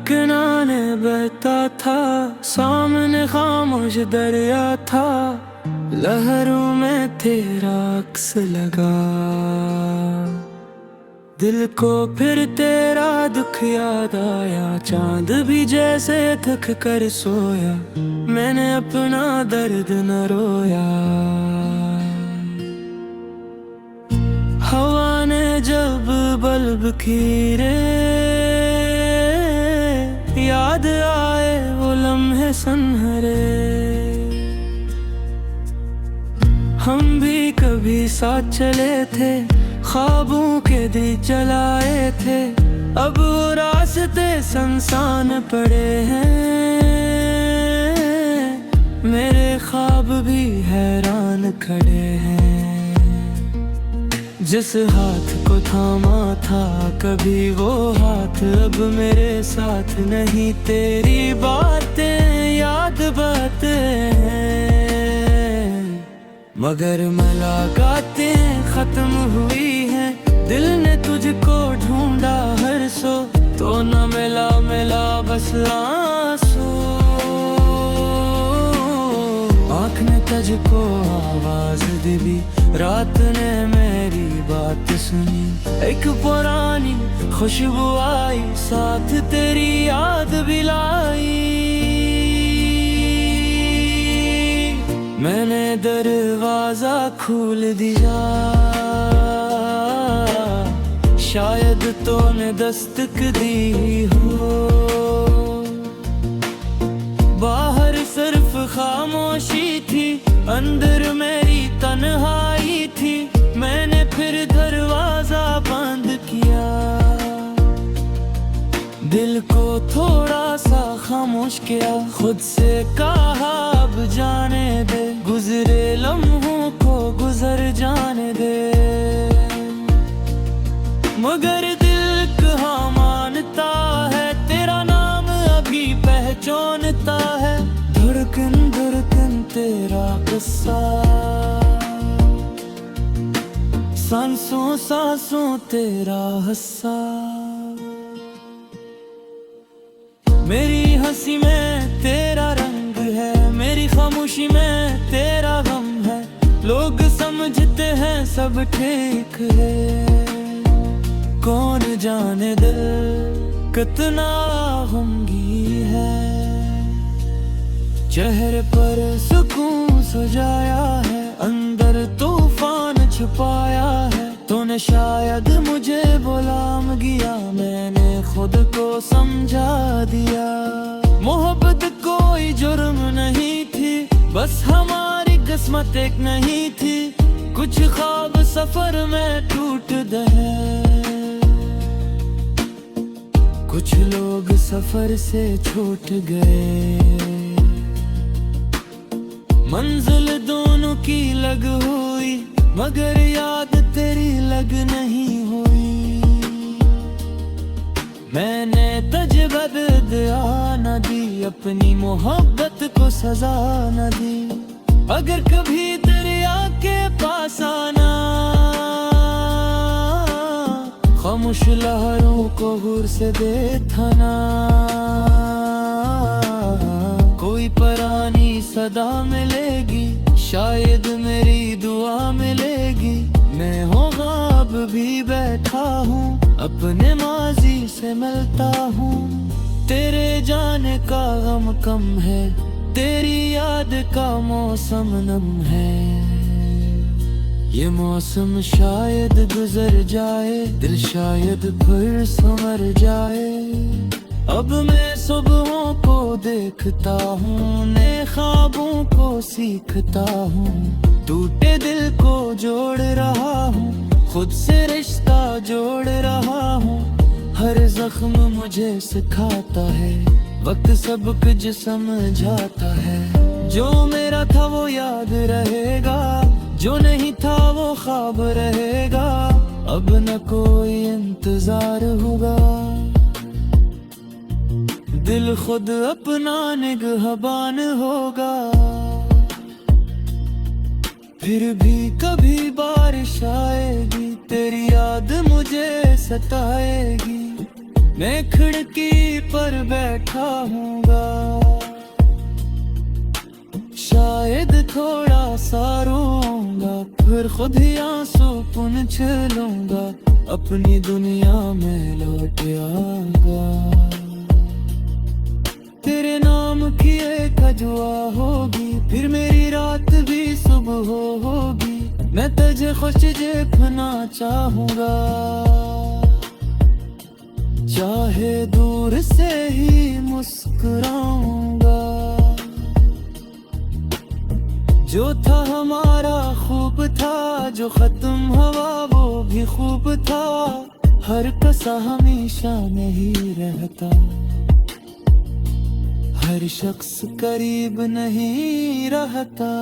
किनारे बहता था, सामने खामोश दरिया था, लहरों में तेरा अक्स लगा। दिल को फिर तेरा दुख याद आया, चांद भी जैसे थक कर सोया, मैंने अपना दर्द न रोया। हवा ने जब बल्ब खीरे, याद आए वो लम्हे सनहरे। हम भी कभी साथ चले थे, ख्वाबों के दी जलाए थे, अब वो रास्ते सुनसान पड़े हैं। मेरे ख्वाब भी हैरान खड़े हैं। जिस हाथ को थामा था कभी वो हाथ अब मेरे साथ नहीं, तेरी बातें याद बातें हैं, मगर मुलाकातें खत्म हुई हैं। दिल ने तुझको ढूंढा हर सो, तो न मिला बस आंसू। आँख ने तुझको आवाज दी, रात ने मेरी बात सुनी, एक पुरानी खुशबू आई, साथ तेरी याद भी लाई। मैंने दरवाजा खोल दिया, शायद तूने दस्तक दी हो। बाहर सिर्फ खामोशी थी, अंदर मेरी तन्हाई थी, मैंने फिर दरवाजा बंद किया। दिल को थोड़ा सा खामोश किया, खुद से कहा अब जाने दे, गुजरे लम्हों को गुजर जाने दे। मगर दिल कहाँ मानता है, तेरा नाम अभी पहचानता है। धड़कन धड़कन तेरा किस्सा, सांसों सांसों तेरा हस्सा। मेरी हंसी में तेरा रंग है, मेरी खामोशी में तेरा गम है। लोग समझते हैं सब ठीक है, कौन जाने दिल कितना गमगी है। चेहरे पर सुकून सजाया है, अंदर तूफान छुपाया है। तूने शायद मुझे बुलाम गया, मैंने खुद को समझा दिया। मोहब्बत कोई जुर्म नहीं थी, बस हमारी किस्मत एक नहीं थी। कुछ ख्वाब सफर में टूट गए, कुछ लोग सफर से छूट गए। मंजिल दोनों की लग हुई, मगर याद तेरी लग नहीं हुई। मैंने तुझे बदला न दी, अपनी मोहब्बत को सजा न दी। अगर कभी दरिया के पास आना, खामोश लहरों को गुर से देखना। कोई पुरानी सदा मिलेगी, शायद मेरी दुआ मिलेगी। मैं हूँ ख्वाब भी बैठा हूँ, अपने माजी से मिलता हूँ। तेरे जाने का गम कम है, तेरी याद का मौसम नम है। ये मौसम शायद गुजर जाए, दिल शायद फिर संवर जाए। अब मैं सुबहों को देखता हूँ, नए ख्वाबों को सीखता हूँ। टूटे दिल को जोड़ रहा हूँ, खुद से रिश्ता जोड़ रहा हूँ। हर जख्म मुझे सिखाता है, वक्त सब कुछ समझाता है। जो मेरा था वो याद रहेगा, जो नहीं था वो ख्वाब रहेगा। अब न कोई इंतजार होगा, दिल खुद अपना निगहबान होगा। फिर भी कभी बारिश आएगी, तेरी याद मुझे सताएगी। मैं खिड़की पर बैठा हूँगा, शायद थोड़ा सा रोऊंगा, फिर खुद ही आंसू पूंछ लूंगा, अपनी दुनिया में लौट आऊंगा। तेरे नाम की एक दुआ होगी, फिर मेरी रात भी सुबह होगी, मैं तुझे खुश देखना चाहूँगा, चाहे दूर से ही मुस्कुराऊंगा। जो था हमारा खूब था, जो खत्म हुआ वो भी खूब था, हर कसा हमेशा नहीं रहता, हर शख्स करीब नहीं रहता।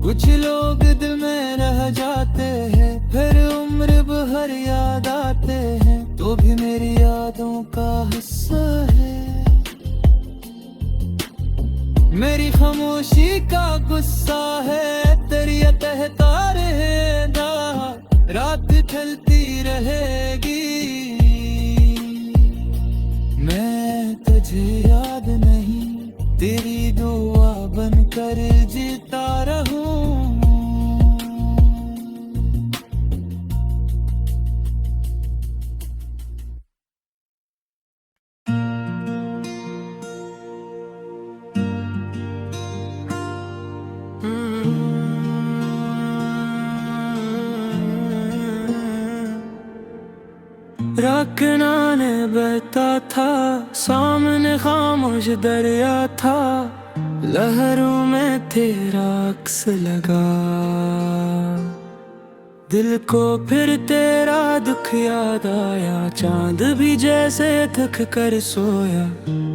कुछ लोग दिल में रह जाते हैं, फिर उम्र भर याद आते हैं, तो भी मेरी यादों का हिस्सा है। मेरी खामोशी का गुस्सा है, तेरी कहता रहेगा, रात ढलती रहेगी, मैं तुझे याद नहीं, तेरी दुआ बनकर जीता रहूं। रखना ने बहता था, सामने खामोश दरिया था, लहरों में तेरा अक्स लगा, दिल को फिर तेरा दुख याद आया, चांद भी जैसे थक कर सोया,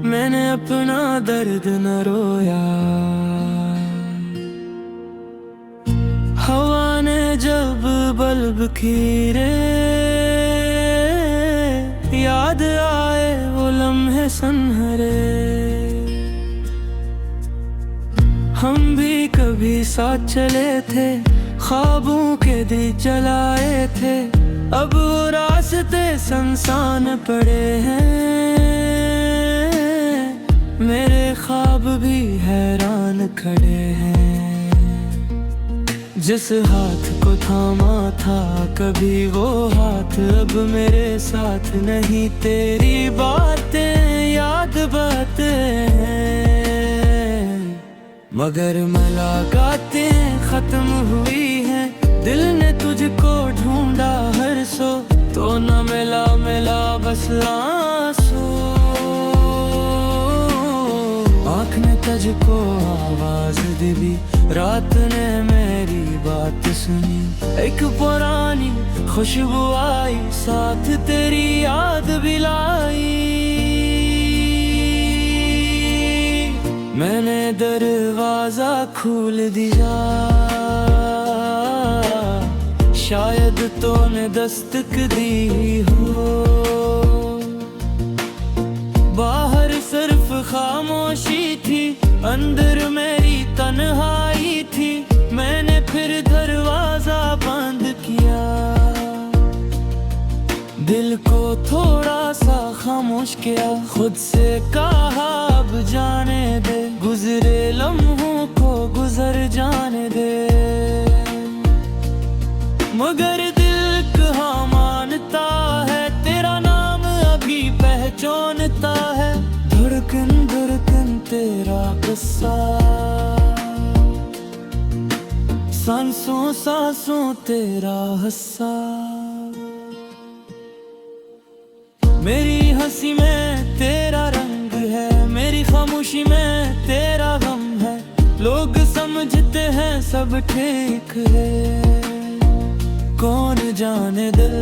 मैंने अपना दर्द न रोया। हवा ने जब बल्ब खीरे, याद आए वो लम्हे सनहरे, हम भी कभी साथ चले थे, ख्वाबों के दिए जलाए थे, अब वो रास्ते सुनसान पड़े हैं, मेरे ख्वाब भी हैरान खड़े हैं। जिस हाथ को थामा था कभी वो हाथ अब मेरे साथ नहीं, तेरी बातें याद बातें हैं, मगर मुलाकातें खत्म हुई हैं, दिल ने तुझको ढूंढा हर सो, तो न मिला बस आंसू, आँख ने तुझको आवाज दी, रात ने मेरी बात सुनी, एक पुरानी खुशबू आई, साथ तेरी याद भी लाई, मैंने दरवाजा खोल दिया, शायद तूने दस्तक दी हो, बाहर सिर्फ खामोशी थी, अंदर मेरी तन्हाई थी, मैंने फिर दरवाजा बंद किया, दिल को थोड़ा सा खामोश किया, खुद से कहा अब जाने दे, गुजरे लम्हों को गुजर जाने दे, मगर दिल कहाँ मानता है, तेरा नाम अभी पहचानता है, धड़कन धड़कन तेरा किस्सा, सांसों सांसों तेरा हिस्सा, मेरी हंसी में तेरा रंग है, मेरी खामोशी में तेरा गम है, लोग समझते हैं सब ठीक है, कौन जाने दिल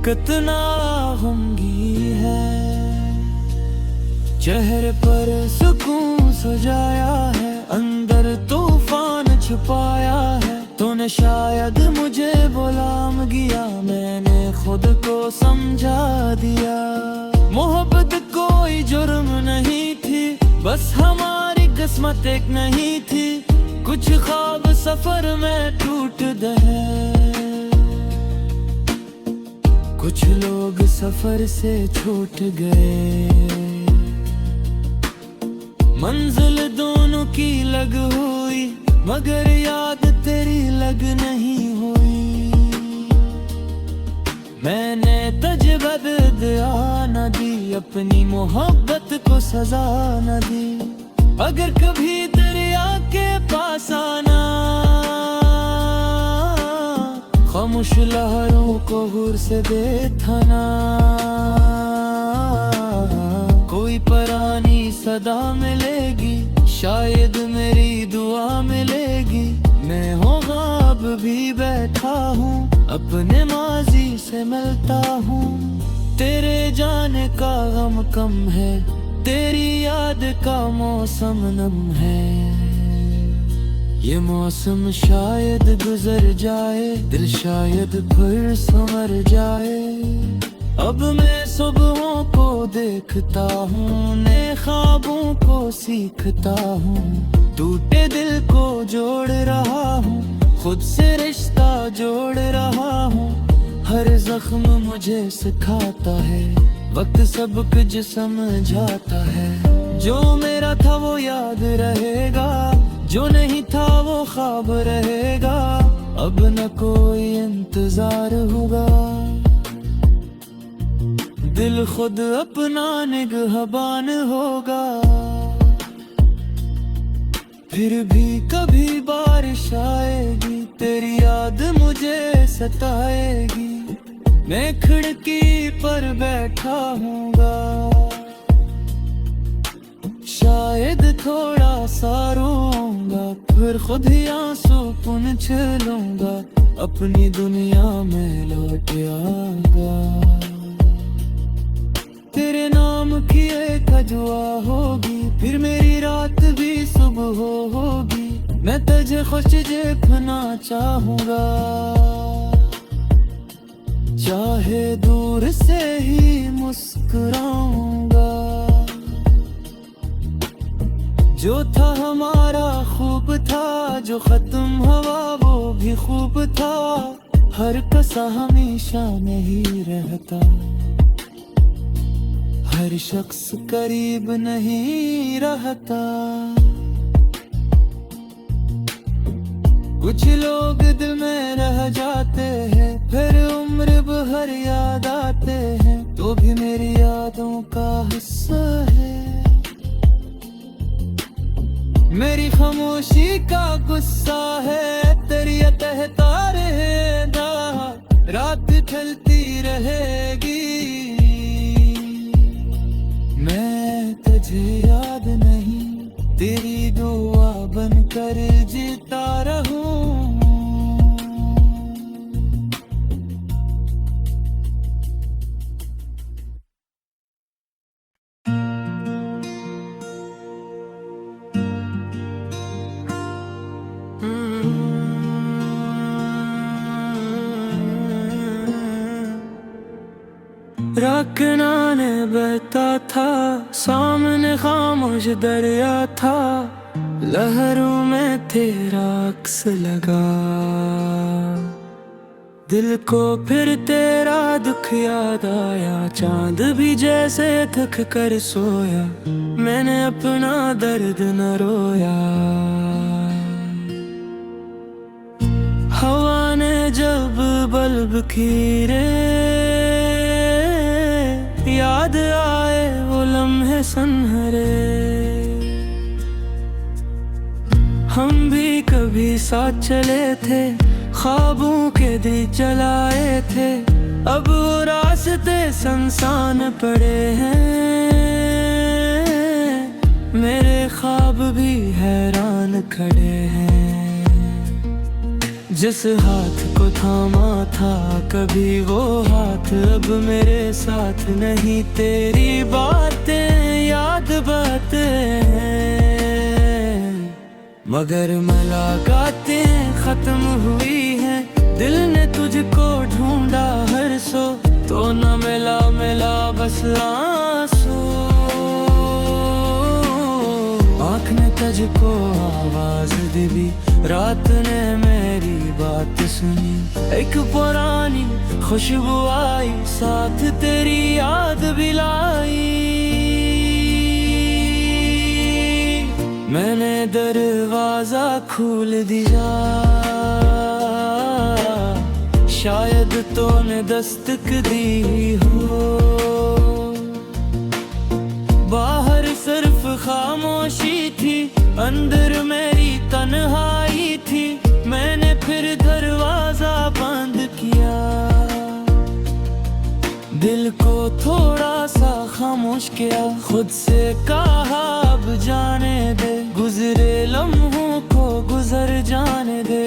कितना गमगी है, चेहरे पर सुकून सजाया है, अंदर तूफान छुपाया है, तूने शायद मुझे बुलाम गया, मैंने खुद को समझा दिया, मोहब्बत कोई जुर्म नहीं थी, बस हमारी किस्मत एक नहीं थी, कुछ ख्वाब सफर में टूट गए, कुछ लोग सफर से छूट गए, मंजिल दोनों की लग हुई, मगर याद तेरी लग नहीं हुई। मैंने तुझे बदला न दी, अपनी मोहब्बत को सजा न दी। अगर कभी दरिया के पास आना, खामोश लहरों को गुर से देखना। कोई पुरानी सदा मिलेगी, शायद मेरी दुआ मिलेगी। मैं हूँ ख्वाब भी बैठा हूँ, अपने माजी से मिलता हूँ। तेरे जाने का गम कम है, तेरी याद का मौसम नम है। ये मौसम शायद गुजर जाए, दिल शायद फिर संवर जाए। अब मैं सुबहों को देखता हूँ, नए ख्वाबों को सीखता हूँ। टूटे दिल को जोड़ रहा हूँ, खुद से रिश्ता जोड़ रहा हूँ। हर जख्म मुझे सिखाता है, वक्त सब कुछ समझाता है। जो मेरा था वो याद रहेगा, जो नहीं था वो ख्वाब रहेगा। अब न कोई इंतजार होगा, दिल खुद अपना निगहबान होगा। फिर भी कभी बारिश आएगी, तेरी याद मुझे सताएगी। मैं खिड़की पर बैठा हूँगा, शायद थोड़ा सा रोऊंगा, फिर खुद ही आंसू पूंछ लूंगा। अपनी दुनिया में लौट आऊंगा। तेरे नाम की एक दुआ होगी, फिर मेरी रात भी सुबह होगी। मैं तुझे खुश देखना चाहूँगा, चाहे दूर से ही मुस्कुराऊंगा। जो था हमारा खूब था, जो खत्म हुआ वो भी खूब था। हर कसा हमेशा नहीं रहता, हर शख्स करीब नहीं रहता। कुछ लोग दिल में रह जाते हैं, फिर उम्र भर याद आते हैं। तो भी मेरी यादों का हिस्सा है, मेरी खामोशी का गुस्सा है। तेरी कहता रहेगा, रात ढलती रहेगी। मैं तुझे याद नहीं, तेरी दुआ बनकर जीता रहूं। रखना ने बहता था, सामने खामोश दरिया था। लहरों में तेरा अक्स लगा, दिल को फिर तेरा दुख याद आया। चांद भी जैसे थक कर सोया, मैंने अपना दर्द न रोया। हवा ने जब बल्ब खीरे, याद आए वो लम्हे सनहरे। हम भी कभी साथ चले थे, ख्वाबों के दिल जलाए थे। अब वो रास्ते सुनसान पड़े हैं, मेरे ख्वाब भी हैरान खड़े हैं। जिस हाथ को थामा था कभी वो हाथ अब मेरे साथ नहीं। तेरी बातें याद बातें हैं, मगर मुलाकातें खत्म हुई हैं। दिल ने तुझको ढूंढा हर सो, तो न मिला बस आंसू। आँख ने तुझको आवाज दी, रात ने मेरी बात सुनी, एक पुरानी खुशबू आई, साथ तेरी याद भी लाई। मैंने दरवाजा खोल दिया, शायद तूने दस्तक दी हो। बाहर सिर्फ खामोशी थी, अंदर मेरी तन्हाई थी। मैंने फिर दरवाजा बंद किया, दिल को थोड़ा सा खामोश किया। खुद से कहा अब जाने दे, गुजरे लम्हों को गुजर जाने दे।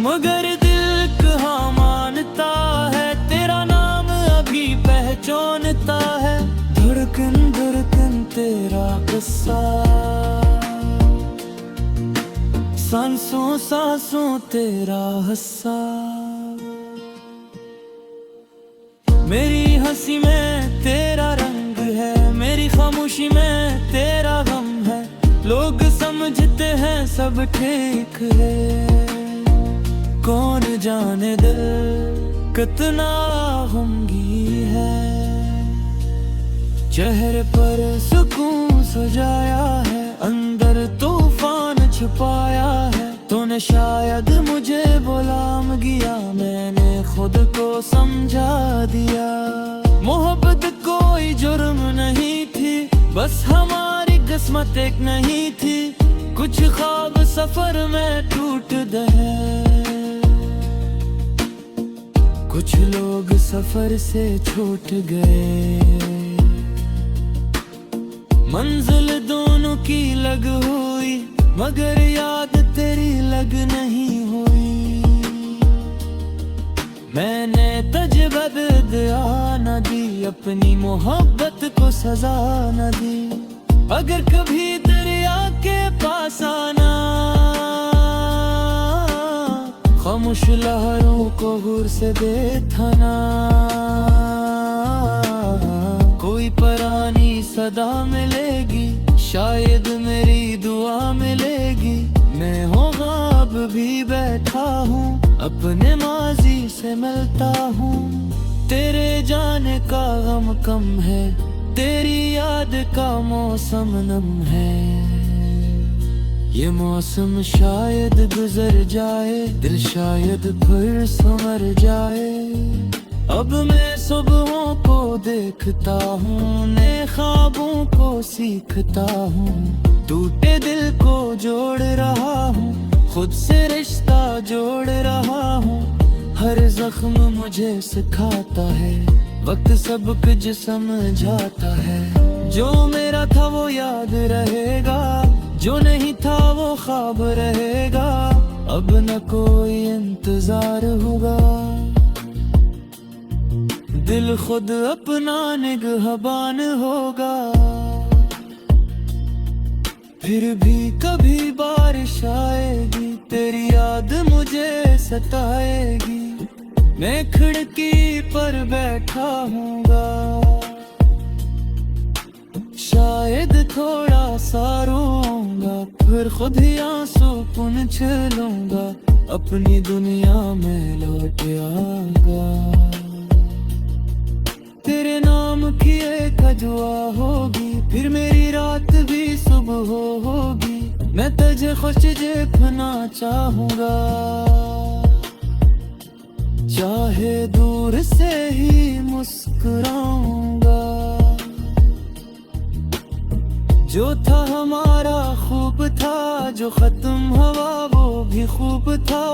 मगर दिल कहाँ मानता है, तेरा नाम अभी पहचानता है। धड़कन धड़कन तेरा किस्सा, सांसों सांसों तेरा हिस्सा। मेरी हंसी में तेरा रंग है, मेरी खामोशी में तेरा गम है। लोग समझते हैं सब ठीक है, कौन जाने दिल कितना गमगी है। चेहरे पर सुकून सजाया है, अंदर तूफान छुपाया है। तूने शायद मुझे गुलाम किया, मैंने खुद को समझा दिया। मोहब्बत कोई जुर्म नहीं थी, बस हमारी किस्मत एक नहीं थी। कुछ ख्वाब सफर में टूट गए, कुछ लोग सफर से छूट गए। मंजिल दोनों की लग हुई, मगर याद तेरी लग नहीं हुई। मैंने तुझे बदला न दी, अपनी मोहब्बत को सजा न दी। अगर कभी दरिया के पास आना, खामोश लहरों को गुर से देखना। कोई पुरानी सदा मिलेगी, शायद मेरी दुआ मिलेगी। मैं हूँ ख्वाब भी बैठा हूँ, अपने माजी से मिलता हूँ। तेरे जाने का गम कम है, तेरी याद का मौसम नम है। ये मौसम शायद गुजर जाए, दिल शायद फिर संवर जाए। अब मैं सुबहों को देखता हूँ, नए ख्वाबों को सीखता हूँ। टूटे दिल को जोड़ रहा हूँ, खुद से रिश्ता जोड़ रहा हूँ। हर जख्म मुझे सिखाता है, वक्त सब कुछ समझाता है। जो मेरा था वो याद रहेगा, जो नहीं था वो ख्वाब रहेगा। अब न कोई इंतजार होगा, दिल खुद अपना निगहबान होगा। फिर भी कभी बारिश आएगी, तेरी याद मुझे सताएगी। मैं खिड़की पर बैठा हूँगा, शायद थोड़ा सा रोऊंगा। फिर खुद ही आंसू पूंछ लूंगा, अपनी दुनिया में लौट आऊंगा। तेरे नाम की एक दुआ होगी, फिर मेरी रात भी सुबह होगी। मैं तुझे खुश देखना चाहूँगा, चाहे दूर से ही मुस्कुराऊंगा। जो था हमारा खूब था, जो खत्म हुआ वो भी खूब था।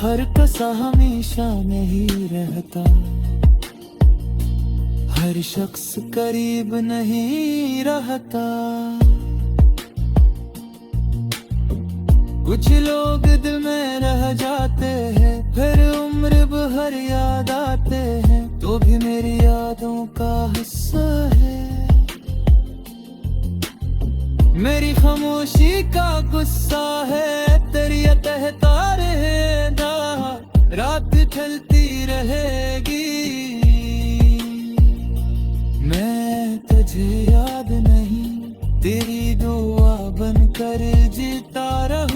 हर कसा हमेशा नहीं रहता, हर शख्स करीब नहीं रहता। कुछ लोग दिल में रह जाते हैं, फिर उम्र भर याद आते हैं। तो भी मेरी यादों का हिस्सा है, मेरी खामोशी का गुस्सा है। तेरी कहता रहेगा, रात ढलती रहेगी। मैं तुझे याद नहीं, तेरी दुआ बनकर जीता रहा।